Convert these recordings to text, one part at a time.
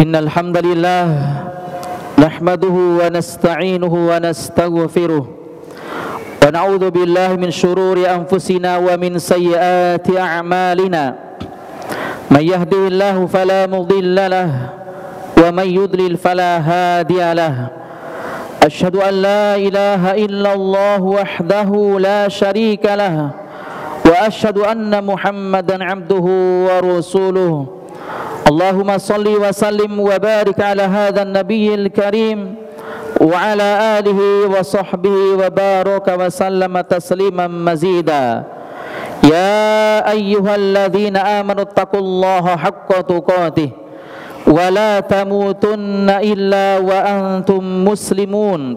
Innal hamdalillah nahmaduhu wa nasta'inuhu wa nastaghfiruh wa na'udzu billahi min shururi anfusina wa min sayyiati a'malina. May yahdihillahu fala mudilla lahu wa may yudlil fala hadiya lahu. Asyhadu an la ilaha illallah wahdahu la syarika lahu wa asyhadu anna Muhammadan 'abduhu wa rasuluh. Allahumma salli wa sallim wa barik ala hadzal nabiyil karim wa ala alihi wa sahbihi wa baraka wa sallama tasliman mazida. Ya ayyuhalladzina amanu taqullaha haqqa tuqatih wa la tamutunna illa wa antum muslimun.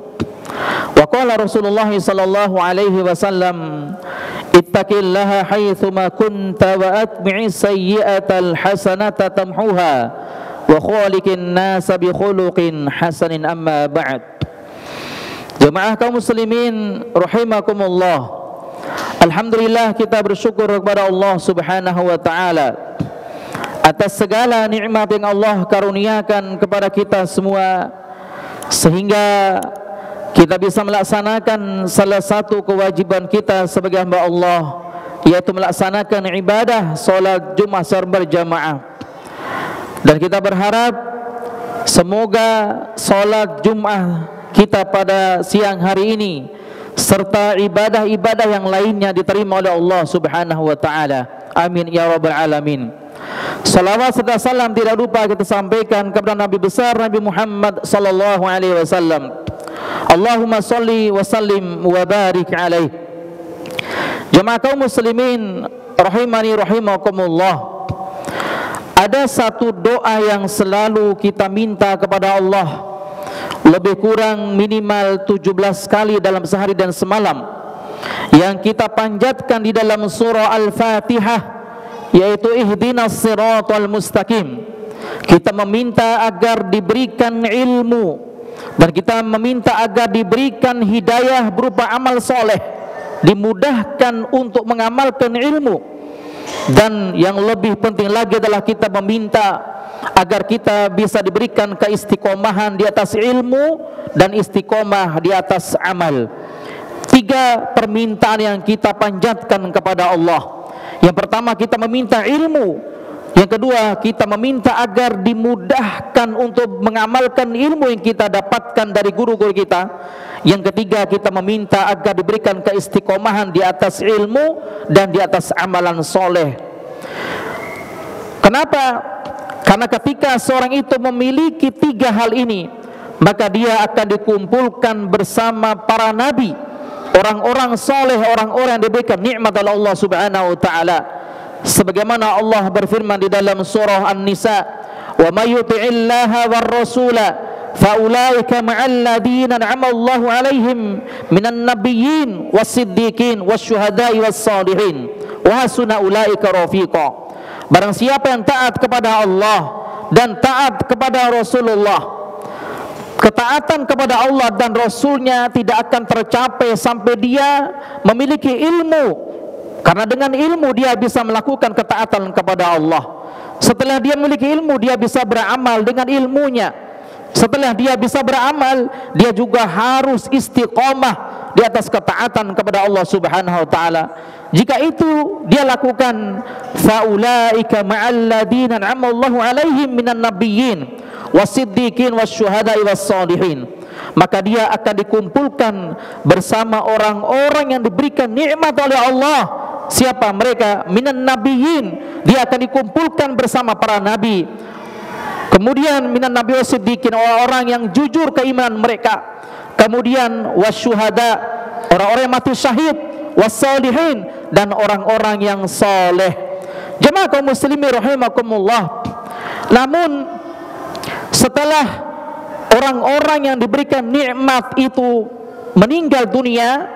Wa qala Rasulullah sallallahu alaihi wasallam, ittaqillaha haitsuma kunta wa atbi'is sayyi'atal hasanata tamhuha wa khaliqin nasa bi khuluqin hasanin. Amma ba'd. Jemaah kaum muslimin rahimakumullah, alhamdulillah kita bersyukur kepada Allah Subhanahu wa taala atas segala nikmat yang Allah karuniakan kepada kita semua, sehingga kita bisa melaksanakan salah satu kewajiban kita sebagai hamba Allah, yaitu melaksanakan ibadah salat Jumat secara berjamaah. Dan kita berharap semoga salat Jumat kita pada siang hari ini serta ibadah-ibadah yang lainnya diterima oleh Allah Subhanahu wa taala. Amin ya rabbal alamin. Salawat serta salam tidak lupa kita sampaikan kepada Nabi besar Nabi Muhammad sallallahu alaihi wasallam. Allahumma salli wa sallim wa barik alaih. Jemaah kaum muslimin rahimani rahimakumullah, ada satu doa yang selalu kita minta kepada Allah, lebih kurang minimal 17 kali dalam sehari dan semalam, yang kita panjatkan di dalam surah Al-Fatihah, yaitu ihdinas siratal mustaqim. Kita meminta agar diberikan ilmu, dan kita meminta agar diberikan hidayah berupa amal soleh, dimudahkan untuk mengamalkan ilmu. Dan yang lebih penting lagi adalah kita meminta agar kita bisa diberikan keistiqomahan di atas ilmu dan istiqomah di atas amal. 3 permintaan yang kita panjatkan kepada Allah. Yang pertama, kita meminta ilmu. Yang kedua, kita meminta agar dimudahkan untuk mengamalkan ilmu yang kita dapatkan dari guru-guru kita. Yang ketiga, kita meminta agar diberikan keistiqomahan di atas ilmu dan di atas amalan soleh. Kenapa? Karena ketika seorang itu memiliki 3 hal ini, maka dia akan dikumpulkan bersama para nabi, orang-orang soleh, orang-orang yang diberikan nikmat oleh Allah Subhanahu wa taala. Sebagaimana Allah berfirman di dalam surah An-Nisa, "Wa may yuti'illaha war rasula fa ulaika ma'al ladzina an'ama Allahu 'alaihim minan nabiyyin was-siddiqin wasyuhada'i was-shalihin wa hasuna ulaika rafiqa." Barang siapa yang taat kepada Allah dan taat kepada Rasulullah, ketaatan kepada Allah dan Rasulnya tidak akan tercapai sampai dia memiliki ilmu. Karena dengan ilmu dia bisa melakukan ketaatan kepada Allah. Setelah dia memiliki ilmu, dia bisa beramal dengan ilmunya. Setelah dia bisa beramal, dia juga harus istiqomah di atas ketaatan kepada Allah Subhanahu wa taala. Jika itu dia lakukan, faulaika ma'al ladzina an'ama Allahu 'alaihim minan nabiyyin wasiddiqin wasyuhada'i was-shalihin. Maka dia akan dikumpulkan bersama orang-orang yang diberikan nikmat oleh Allah. Siapa mereka? Minan nabiyyin, dia akan dikumpulkan bersama para nabi. Kemudian minan nabi wasiddiqin, orang-orang yang jujur keimanan mereka. Kemudian wasyuhada, orang-orang yang mati syahid, wassalihin, dan orang-orang yang soleh. Jemaah kaum muslimin rahimakumullah, namun setelah orang-orang yang diberikan nikmat itu meninggal dunia,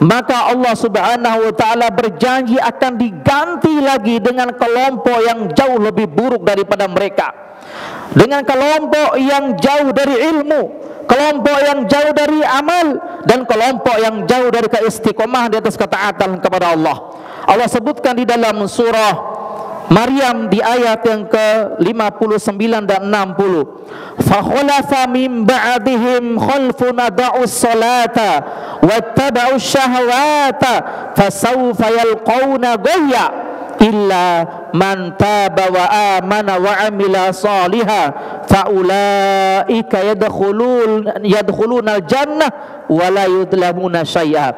maka Allah Subhanahu wa taala berjanji akan diganti lagi dengan kelompok yang jauh lebih buruk daripada mereka, dengan kelompok yang jauh dari ilmu, kelompok yang jauh dari amal, dan kelompok yang jauh dari keistiqomah di atas ketaatan kepada Allah. Allah sebutkan di dalam surah Maryam di ayat yang ke-59 dan 60. Fa khalafa min ba'dihim khalfun ada'us salata wattaba'us syahawata fasawfa yalqawna ghayya illa man taba wa amana wa amila salihah faulaika yadkhuluna jannah wa la yudlamuna syai'a.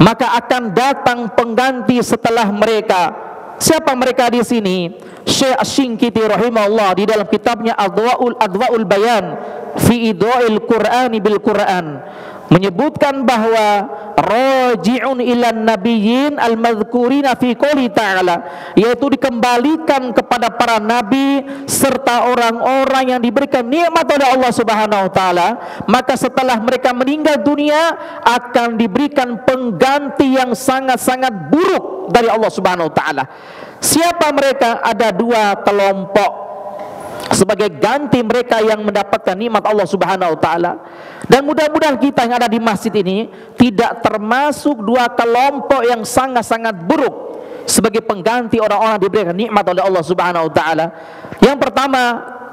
Maka akan datang pengganti setelah mereka. Siapa mereka di sini? Syekh Asy-Syinkiti rahimahullah di dalam kitabnya Adwa'ul Bayan fi Idha'il Qur'ani bil Qur'an menyebutkan bahwa raji'un ilan nabiyyin al-madhkurina fi qouli ta'ala, yaitu dikembalikan kepada para nabi serta orang-orang yang diberikan nikmat oleh Allah Subhanahu wa taala. Maka setelah mereka meninggal dunia akan diberikan pengganti yang sangat-sangat buruk dari Allah Subhanahu wa taala. Siapa mereka? Ada dua kelompok sebagai ganti mereka yang mendapatkan nikmat Allah Subhanahu wa taala. Dan mudah-mudahan kita yang ada di masjid ini tidak termasuk dua kelompok yang sangat-sangat buruk sebagai pengganti orang-orang diberikan nikmat oleh Allah Subhanahu wa taala. Yang pertama,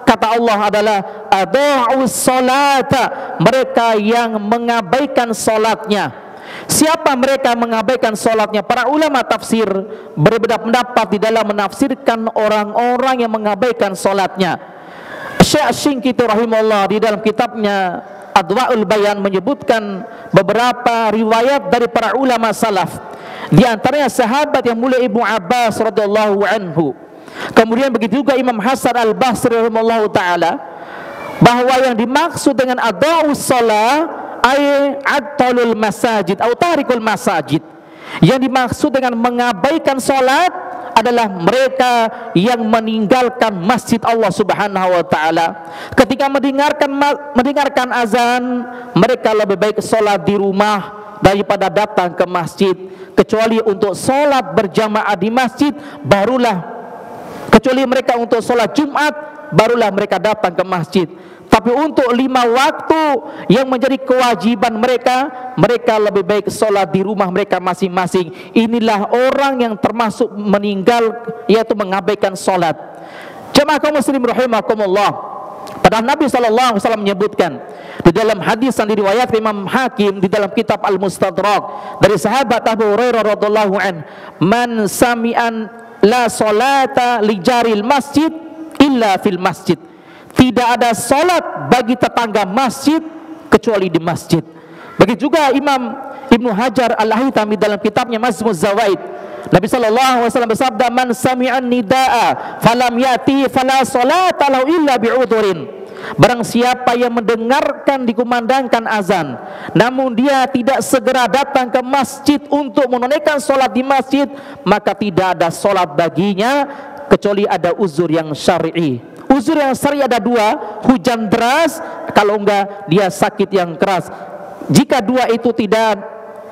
kata Allah adalah adha'us salata, mereka yang mengabaikan salatnya. Siapa mereka mengabaikan salatnya? Para ulama tafsir berbeda pendapat di dalam menafsirkan orang-orang yang mengabaikan salatnya. Syekh Asy-Syinkiti rahimahullah di dalam kitabnya Adwa'ul Bayan menyebutkan beberapa riwayat dari para ulama salaf. Di antaranya sahabat yang mulia Ibnu Abbas radhiyallahu anhu. Kemudian begitu juga Imam Hasan Al-Basri rahimahullahu taala, bahwa yang dimaksud dengan adha'us shalah ay attalul masajid atau tarikul masajid. Yang dimaksud dengan mengabaikan salat adalah mereka yang meninggalkan masjid Allah Subhanahu wa taala. Ketika mendengarkan azan, mereka lebih baik salat di rumah daripada datang ke masjid, kecuali untuk salat berjamaah di masjid kecuali mereka untuk salat Jumat barulah mereka datang ke masjid. Tapi untuk 5 waktu yang menjadi kewajiban mereka, mereka lebih baik sholat di rumah mereka masing-masing. Inilah orang yang termasuk meninggal, yaitu mengabaikan sholat. Jemaah kaum muslimin rahimakumullah, padahal Nabi SAW menyebutkan di dalam hadis yang diriwayatkan Imam Hakim di dalam kitab Al-Mustadrak dari sahabat Abu Hurairah radhiyallahu an, man sami'an la salata li jaril masjid illa fil masjid. Tidak ada salat bagi tetangga masjid kecuali di masjid. Begitu juga Imam Ibnu Hajar Al-Haythami dalam kitabnya Majmu'uz Zawaid. Nabi sallallahu alaihi wasallam bersabda, "Man sami'an nidaa falam yati fala salata lahu illa bi'udhurin." Barang siapa yang mendengarkan dikumandangkan azan, namun dia tidak segera datang ke masjid untuk menunaikan salat di masjid, maka tidak ada salat baginya kecuali ada uzur yang syar'i. Uzur yang syar'i ada dua, hujan deras, kalau enggak dia sakit yang keras. Jika dua itu tidak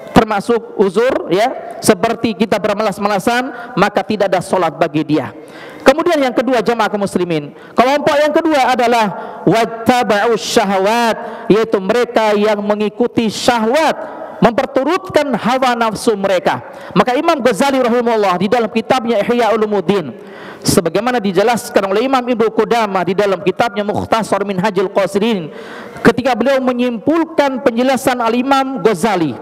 termasuk uzur, ya, seperti kita bermalas-malasan, maka tidak ada salat bagi dia. Kemudian yang kedua, jemaah kaum muslimin, kelompok yang kedua adalah wattaba'us syahwat, yaitu mereka yang mengikuti syahwat, memperturutkan hawa nafsu mereka. Maka Imam Ghazali rahimahullah di dalam kitabnya Ihya Ulumuddin, sebagaimana dijelaskan oleh Imam Ibnu Qudamah di dalam kitabnya Mukhtasar Minhajul Qasidin, ketika beliau menyimpulkan penjelasan Al-Imam Ghazali,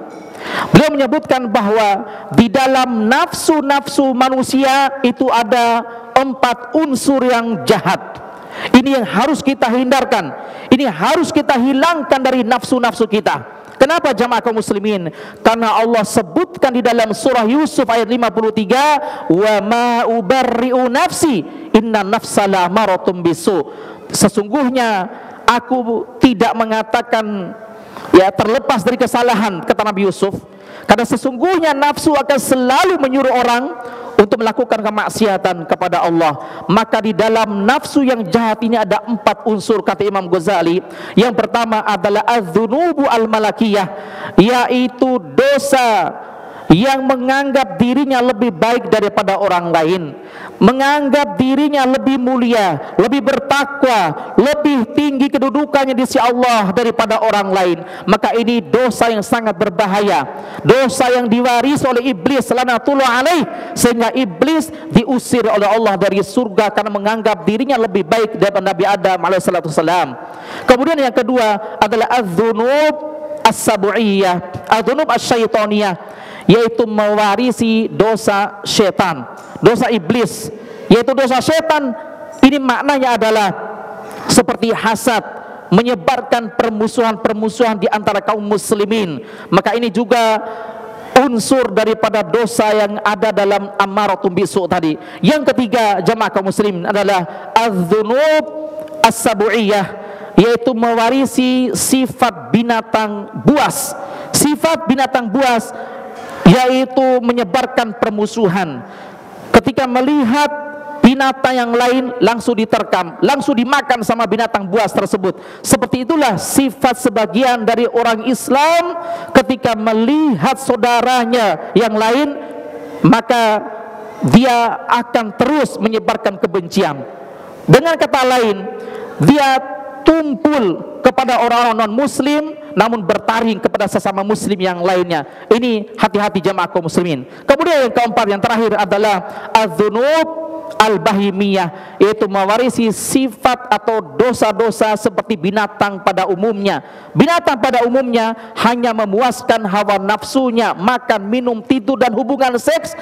beliau menyebutkan bahwa di dalam nafsu-nafsu manusia itu ada 4 unsur yang jahat. Ini yang harus kita hindarkan, ini harus kita hilangkan dari nafsu-nafsu kita. Kenapa jamaah kaum muslimin? Karena Allah sebutkan di dalam surah Yusuf ayat 53, wa ma ubarri'u nafsi inna nafsa la'amaratun bisu. Sesungguhnya aku tidak mengatakan terlepas dari kesalahan, kata Nabi Yusuf, karena sesungguhnya nafsu akan selalu menyuruh orang untuk melakukan kemaksiatan kepada Allah. Maka di dalam nafsu yang jahat ini ada 4 unsur, kata Imam Ghazali. Yang pertama adalah adzunubu al-malakiyah, yaitu dosa yang menganggap dirinya lebih baik daripada orang lain. menganggap dirinya lebih mulia, lebih bertakwa, lebih tinggi kedudukannya di sisi Allah daripada orang lain, maka ini dosa yang sangat berbahaya, dosa yang diwarisi oleh iblis laknatullah alaih, sehingga iblis diusir oleh Allah dari surga karena menganggap dirinya lebih baik daripada Nabi Adam alaihissalam. Kemudian yang kedua adalah az-dzunub as-sab'iyah, az-dzunub asy-syaitaniyah, yaitu mewarisi dosa setan, dosa iblis, yaitu dosa setan. Ini maknanya adalah seperti hasad, menyebarkan permusuhan-permusuhan di antara kaum muslimin. Maka ini juga unsur daripada dosa yang ada dalam ammaratun bisu tadi. Yang ketiga jamaah kaum muslimin adalah az-dzunub as-sab'iyah, yaitu mewarisi sifat binatang buas. Sifat binatang buas yaitu menyebarkan permusuhan. Ketika melihat binatang yang lain langsung diterkam, langsung dimakan sama binatang buas tersebut. Seperti itulah sifat sebagian dari orang Islam ketika melihat saudaranya yang lain, maka dia akan terus menyebarkan kebencian. Dengan kata lain, dia tumpul kepada orang-orang non-muslim, namun bertaring kepada sesama muslim yang lainnya. Ini hati-hati jamaah kaum muslimin. Kemudian yang keempat, yang terakhir adalah az-dzunub al-bahimiyah, yaitu mewarisi sifat atau dosa-dosa seperti binatang pada umumnya. Binatang pada umumnya hanya memuaskan hawa nafsunya, makan, minum, tidur, dan hubungan seks.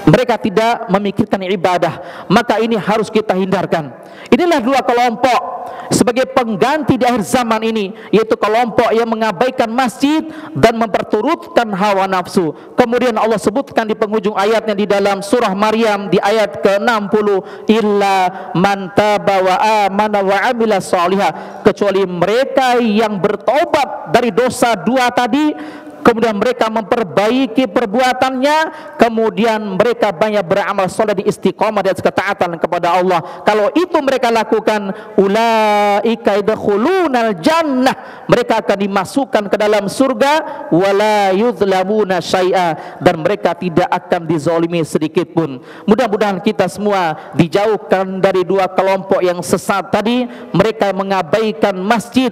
Mereka tidak memikirkan ibadah, maka ini harus kita hindarkan. Inilah dua kelompok sebagai pengganti di akhir zaman ini, yaitu kelompok yang mengabaikan masjid dan memperturutkan hawa nafsu. Kemudian Allah sebutkan di penghujung ayatnya di dalam surah Maryam di ayat ke-60, illa man taba wa amana wa amila shalihah, kecuali mereka yang bertobat dari dosa dua tadi, kemudian mereka memperbaiki perbuatannya, kemudian mereka banyak beramal soleh di istiqomah di atas ketaatan kepada Allah. Kalau itu mereka lakukan, ulaika yadkhulunal jannah, mereka akan dimasukkan ke dalam surga, wala yuzlamuna syai'a, dan mereka tidak akan dizalimi sedikit pun. Mudah-mudahan kita semua dijauhkan dari dua kelompok yang sesat tadi, mereka mengabaikan masjid.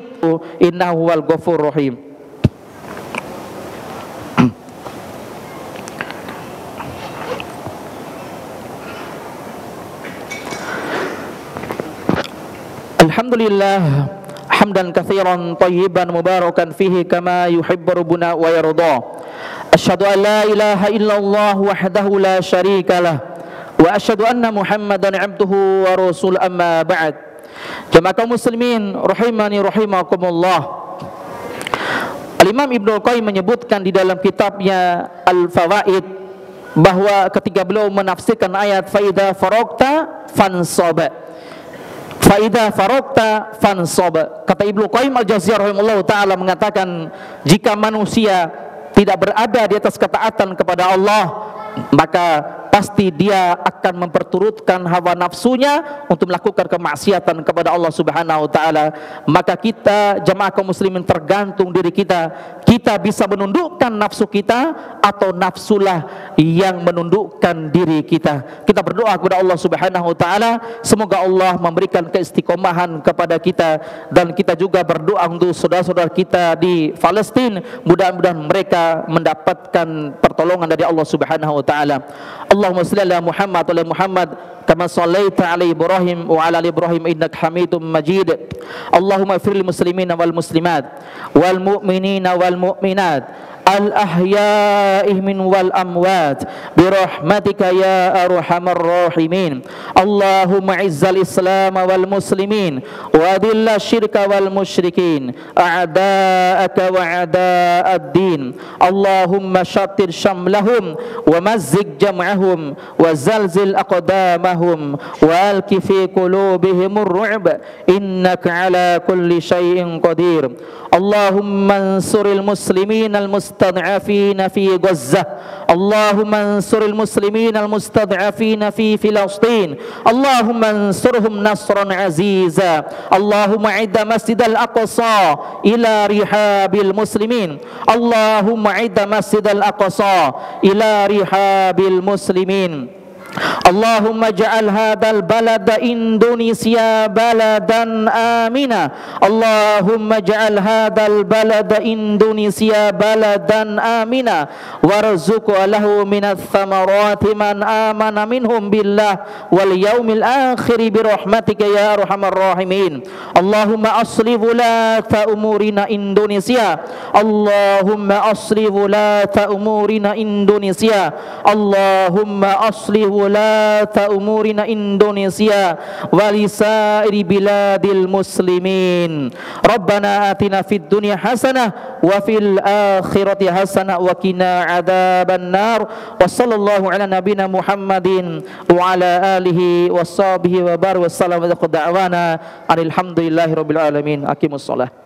Innahu wal ghafurur rahim. Alhamdulillah hamdan katsiran thayyiban mubarakan fihi kama yuhibbu rabbuna wa yarda. Asyhadu an la ilaha illallah wahdahu la syarikalah wa asyhadu anna Muhammadan abduhu wa rasul, amma ba'd. Jamaah kaum muslimin rahimani rahimakumullah. Al-Imam Ibnu Qayyim menyebutkan di dalam kitabnya Al-Fawaid bahwa ketika beliau menafsirkan ayat fa idza faragta fansab, faida farokta fansob, kata Ibnu Qayyim al-Jauziyah rahimahullah ta'ala mengatakan, jika manusia tidak berada di atas ketaatan kepada Allah, maka pasti dia akan memperturutkan hawa nafsunya untuk melakukan kemaksiatan kepada Allah Subhanahu wa taala. Maka kita jamaah kaum muslimin tergantung diri kita. Kita bisa menundukkan nafsu kita atau nafsulah yang menundukkan diri kita. Kita berdoa kepada Allah Subhanahu wa taala, semoga Allah memberikan keistiqomahan kepada kita, dan kita juga berdoa untuk saudara-saudara kita di Palestina, mudah-mudahan mereka mendapatkan pertolongan dari Allah Subhanahu wa taala. Allahumma shalli ala Muhammad wa ala Muhammad kama shallaita ala Ibrahim wa ala ali Ibrahim innaka Hamidum Majid. Allahumma ighfir lil muslimina wal muslimat wal mu'minina wal mu'minat الأحياء من والأموات برحمتك يا أرحم الراحمين. اللهم أعز الإسلام والمسلمين وأذل الشرك والمشركين أعداءك وأعداء الدين. اللهم شتت شملهم ومزق جمعهم وزلزل أقدامهم وألق في قلوبهم الرعب إنك على كل شيء قدير. اللهم انصر المسلمين المستضعفين في غزة. اللهم انصر المسلمين المستضعفين في فلسطين. اللهم انصرهم نصرا عزيزا. اللهم أعد مسجد الأقصى إلى رحاب المسلمين. اللهم أعد مسجد الأقصى إلى رحاب المسلمين. Allahumma ja'al hadzal balada Indonesia baladan amina. Allahumma ja'al hadzal balada Indonesia baladan amina warzuq lahu minats thamarati man amana minhum billah wal yaumil akhir bi rahmatika ya arhamar rahimin. Allahumma asli wulata umurina Indonesia. Allahumma asli wulata umurina Indonesia. Allahumma asli wulata umurina Indonesia walisairi biladil muslimin. Rabbana atina fid dunya hasanah wa fil akhirati hasanah wa qina adzaban nar. Wa sallallahu ala nabiyyina Muhammadin wa ala alihi washabihi wa barik wa sallam wa da'wana alhamdulillahi rabbil alamin. Aqimus shalah.